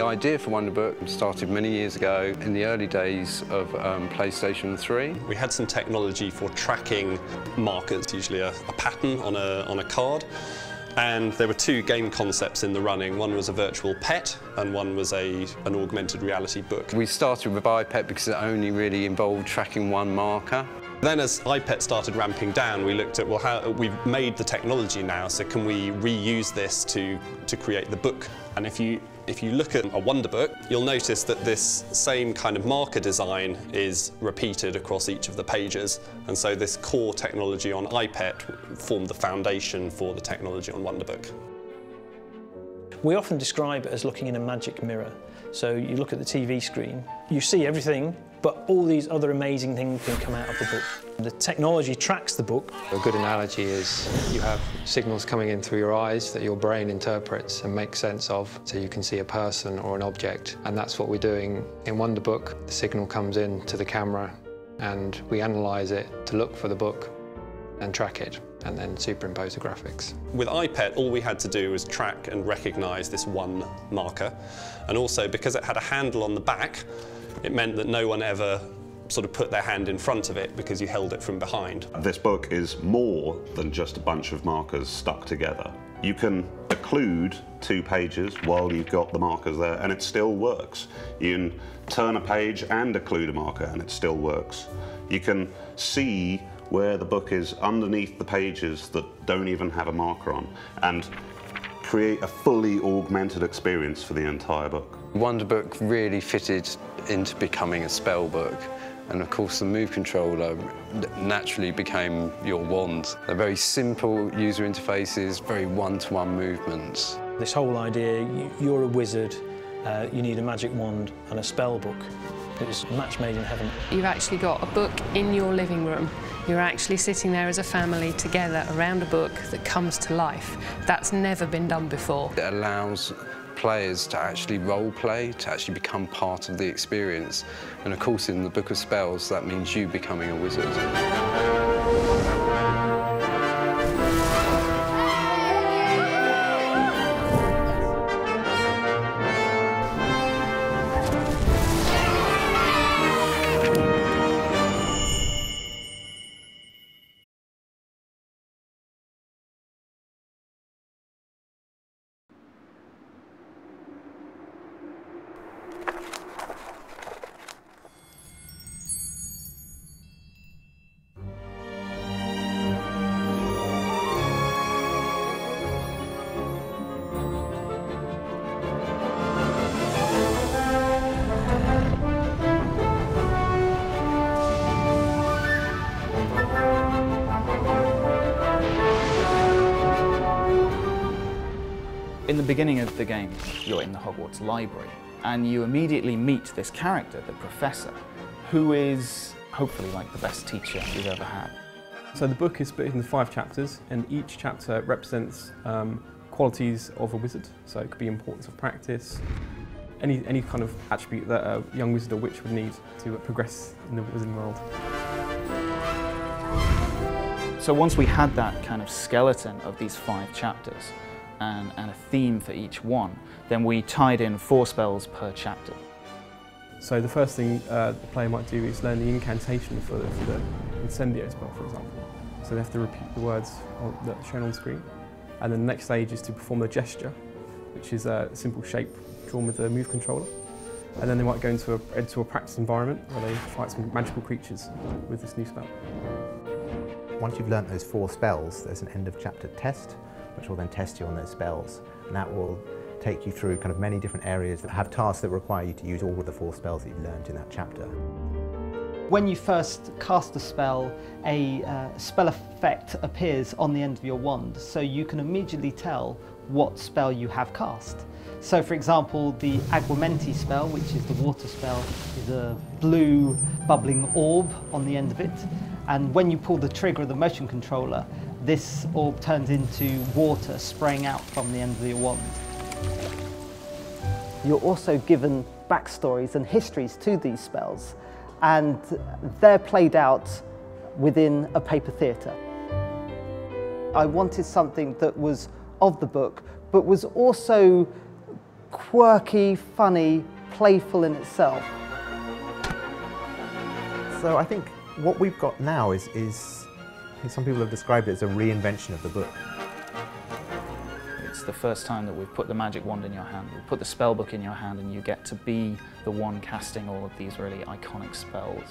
idea for Wonderbook started many years ago in the early days of PlayStation 3. We had some technology for tracking markers, usually a pattern on a card. And there were two game concepts in the running. One was a virtual pet and one was an augmented reality book. We started with iPet because it only really involved tracking one marker. Then as iPet started ramping down, we looked at, well, how we've made the technology now, so can we reuse this to create the book? And if you look at a Wonderbook, you'll notice that this same kind of marker design is repeated across each of the pages. And so this core technology on iPet formed the foundation for the technology on Wonderbook. We often describe it as looking in a magic mirror. So you look at the TV screen, you see everything, but all these other amazing things can come out of the book. The technology tracks the book. A good analogy is you have signals coming in through your eyes that your brain interprets and makes sense of, so you can see a person or an object. And that's what we're doing in Wonderbook. The signal comes in to the camera and we analyse it to look for the book and track it, and then superimpose the graphics. With iPet, all we had to do was track and recognise this one marker. And also, because it had a handle on the back, it meant that no one ever sort of put their hand in front of it because you held it from behind. This book is more than just a bunch of markers stuck together. You can occlude 2 pages while you've got the markers there and it still works. You can turn a page and occlude a marker and it still works. You can see where the book is underneath the pages that don't even have a marker on and create a fully augmented experience for the entire book. Wonderbook really fitted into becoming a spell book, and of course the move controller naturally became your wand. They're very simple user interfaces, very one-to-one movements. This whole idea, you're a wizard, you need a magic wand and a spell book. It was a match made in heaven. You've actually got a book in your living room. You're actually sitting there as a family together around a book that comes to life. That's never been done before. It allows players to actually role play, to actually become part of the experience. And of course in the Book of Spells that means you becoming a wizard. In the beginning of the game, you're in the Hogwarts library, and you immediately meet this character, the Professor, who is hopefully like the best teacher you've ever had. So the book is split into 5 chapters, and each chapter represents qualities of a wizard. So it could be importance of practice, any kind of attribute that a young wizard or witch would need to progress in the wizarding world. So once we had that kind of skeleton of these 5 chapters, and a theme for each one, then we tied in 4 spells per chapter. So the first thing the player might do is learn the incantation for the incendio spell, for example. So they have to repeat the words that are shown on screen. And then the next stage is to perform the gesture, which is a simple shape drawn with the move controller. And then they might go into a practice environment where they fight some magical creatures with this new spell. Once you've learnt those 4 spells, there's an end of chapter test, which will then test you on those spells, and that will take you through kind of many different areas that have tasks that require you to use all of the 4 spells that you've learned in that chapter. When you first cast a spell, a spell effect appears on the end of your wand, so you can immediately tell what spell you have cast. So for example, the Aguamenti spell, which is the water spell, is a blue bubbling orb on the end of it, and when you pull the trigger of the motion controller, this orb turns into water spraying out from the end of your wand. You're also given backstories and histories to these spells, and they're played out within a paper theatre. I wanted something that was of the book, but was also quirky, funny, playful in itself. So I think what we've got now is some people have described it as a reinvention of the book. It's the first time that we've put the magic wand in your hand, we've put the spell book in your hand, and you get to be the one casting all of these really iconic spells.